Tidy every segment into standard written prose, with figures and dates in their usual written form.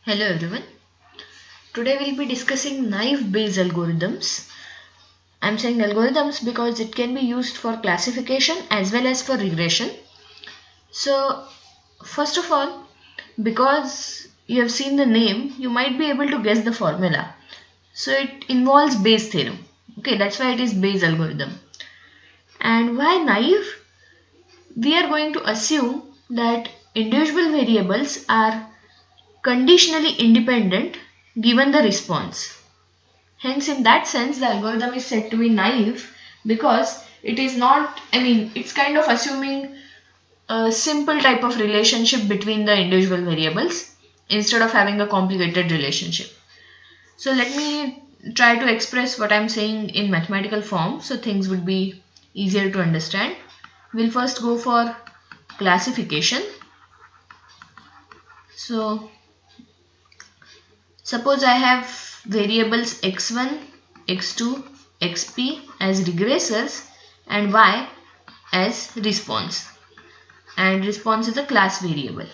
Hello everyone. Today we'll be discussing naive Bayes algorithms. I'm saying algorithms because it can be used for classification as well as for regression. So first of all, because you have seen the name, you might be able to guess the formula. So it involves Bayes theorem. Okay, that's why it is Bayes algorithm. And why naive? We are going to assume that individual variables are conditionally independent given the response. Hence, in that sense, the algorithm is said to be naive because it is not, it's kind of assuming a simple type of relationship between the individual variables instead of having a complicated relationship. So, let me try to express what I'm saying in mathematical form so things would be easier to understand. We'll first go for classification. So, suppose I have variables x1, x2, xp as regressors and y as response, and response is a class variable.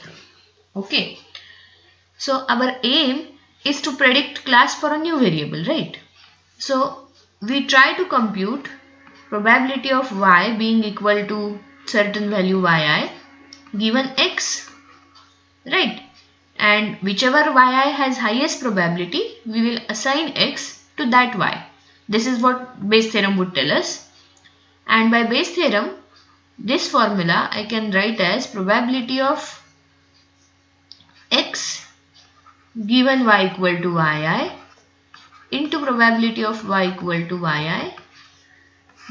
Okay, so our aim is to predict class for a new variable, right? So we try to compute probability of y being equal to certain value yi given x, right? And whichever yi has highest probability, we will assign x to that y. This is what Bayes theorem would tell us. And by Bayes theorem, this formula I can write as probability of x given y equal to yi into probability of y equal to yi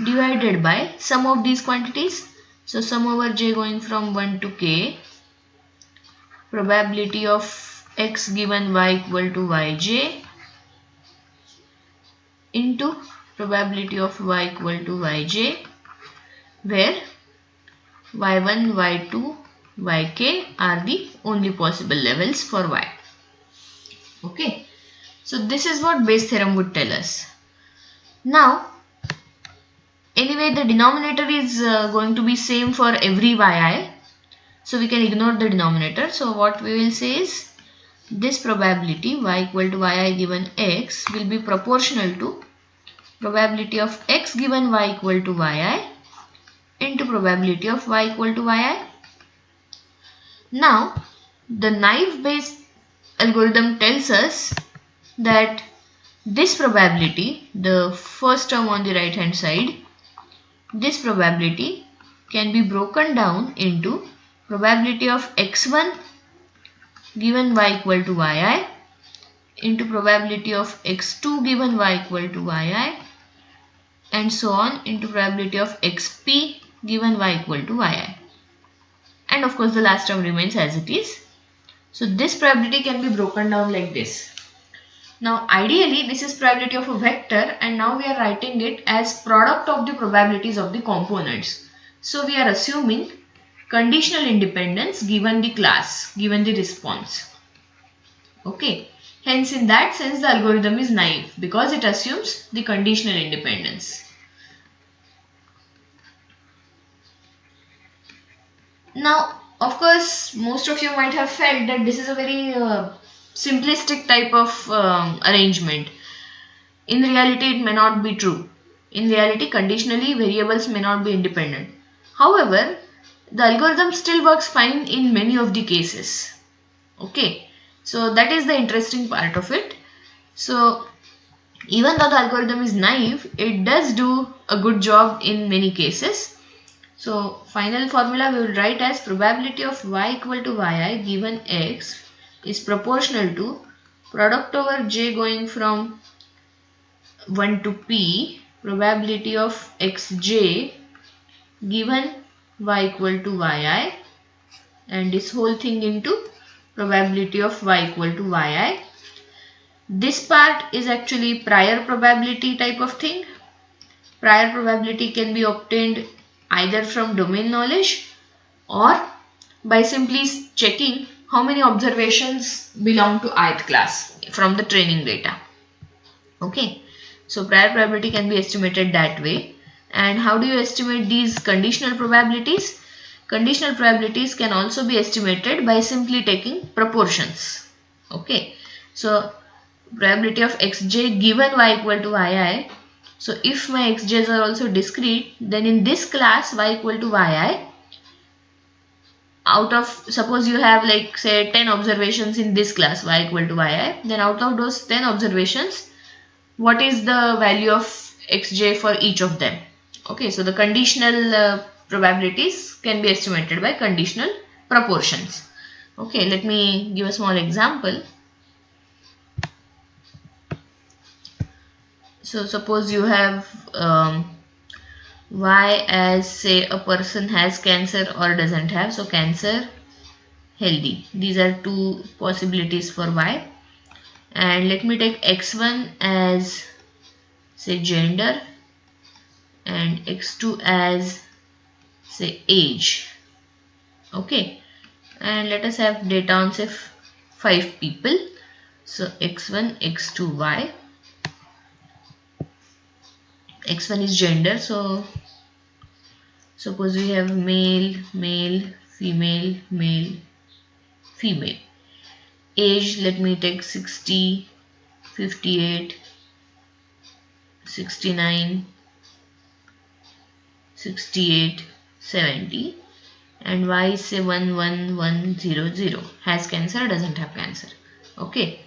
divided by sum of these quantities. So sum over j going from 1 to k, probability of x given y equal to yj into probability of y equal to yj, where y1, y2, yk are the only possible levels for y. Okay, so this is what Bayes theorem would tell us. Now, anyway, the denominator is going to be same for every yi, so we can ignore the denominator. So what we will say is this probability y equal to yi given x will be proportional to probability of x given y equal to yi into probability of y equal to yi. Now, the naive Bayes algorithm tells us that this probability, the first term on the right hand side, this probability can be broken down into probability of x1 given y equal to yi into probability of x2 given y equal to yi and so on into probability of xp given y equal to yi. And of course the last term remains as it is. So this probability can be broken down like this. Now ideally this is probability of a vector, and now we are writing it as product of the probabilities of the components. So we are assuming conditional independence given the class, given the response. Okay. Hence in that sense the algorithm is naive because it assumes the conditional independence. Now, of course, most of you might have felt that this is a very simplistic type of arrangement. In reality, it may not be true. In reality, conditionally, variables may not be independent. However, the algorithm still works fine in many of the cases. Okay, so that is the interesting part of it. So, even though the algorithm is naive, it does do a good job in many cases. So final formula we will write as probability of y equal to yi given x is proportional to product over j going from 1 to p probability of xj given y equal to yi, and this whole thing into probability of y equal to yi. This part is actually prior probability type of thing. Prior probability can be obtained either from domain knowledge or by simply checking how many observations belong to ith class from the training data. Okay, so prior probability can be estimated that way. And how do you estimate these conditional probabilities? Conditional probabilities can also be estimated by simply taking proportions. Okay, so probability of xj given y equal to yi. So if my xj's are also discrete, then in this class y equal to yi, out of, suppose you have like say 10 observations in this class y equal to yi, then out of those 10 observations, what is the value of xj for each of them? Okay, so the conditional probabilities can be estimated by conditional proportions. Okay, let me give a small example. So suppose you have y as say a person has cancer or doesn't have. So cancer, healthy. These are two possibilities for y. And let me take x1 as say gender and x2 as say age. Okay, and let us have data on say 5 people. So x1, x2, y. x1 is gender, so suppose we have male, male, female, male, female. Age, let me take 60, 58, 69, 68, 70, and y is say 11100. Has cancer, doesn't have cancer. Okay,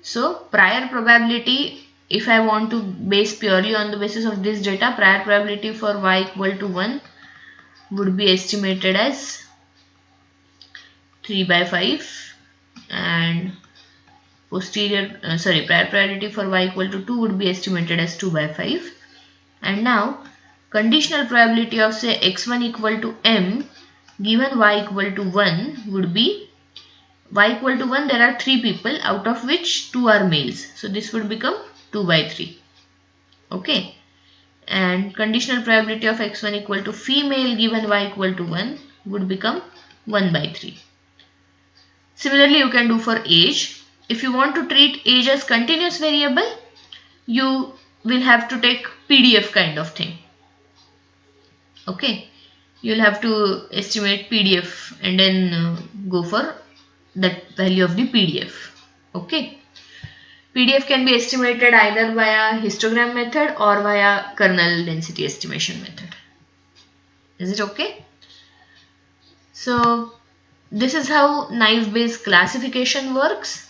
so prior probability, if I want to base purely on the basis of this data, prior probability for y equal to 1 would be estimated as 3 by 5, and prior probability for y equal to 2 would be estimated as 2 by 5. And now conditional probability of say x1 equal to m given y equal to 1 would be y equal to 1, there are 3 people out of which 2 are males. So this would become 2 by 3. Okay. And conditional probability of x1 equal to female given y equal to 1 would become 1 by 3. Similarly, you can do for age. If you want to treat age as continuous variable, you will have to take PDF kind of thing. Okay, you'll have to estimate PDF and then go for that value of the PDF. Okay, PDF can be estimated either via histogram method or via kernel density estimation method. Is it okay? So this is how naive Bayes classification works.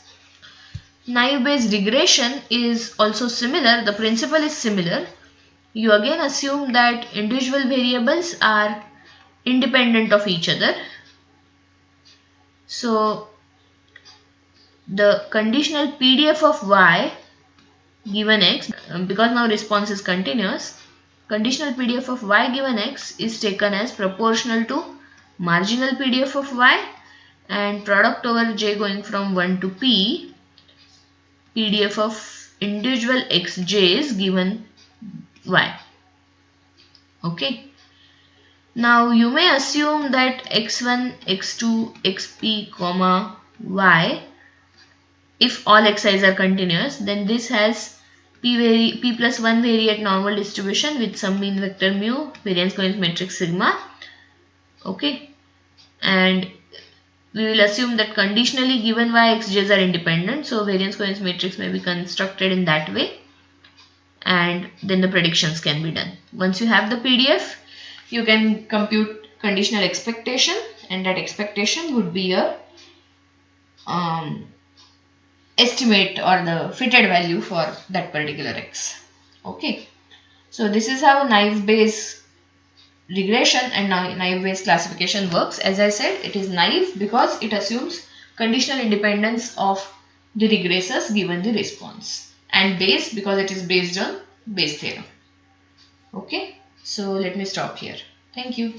Naive Bayes regression is also similar. The principle is similar. You again assume that individual variables are independent of each other. So the conditional PDF of y given x, because now response is continuous, conditional PDF of y given x is taken as proportional to marginal PDF of y and product over j going from 1 to p, PDF of individual xj's given y. Okay. Now you may assume that x1, x2, xp, comma y, if all xi's are continuous, then this has p plus 1 variate normal distribution with some mean vector mu, variance coherence matrix sigma. Okay, and we will assume that conditionally given y xj's are independent, so variance coherence matrix may be constructed in that way, and then the predictions can be done. Once you have the PDF, you can compute conditional expectation, and that expectation would be your estimate or the fitted value for that particular x. Okay, so this is how naive Bayes regression and naive Bayes classification works. As I said, it is naive because it assumes conditional independence of the regressors given the response, and Bayes because it is based on Bayes theorem. Okay, so let me stop here. Thank you.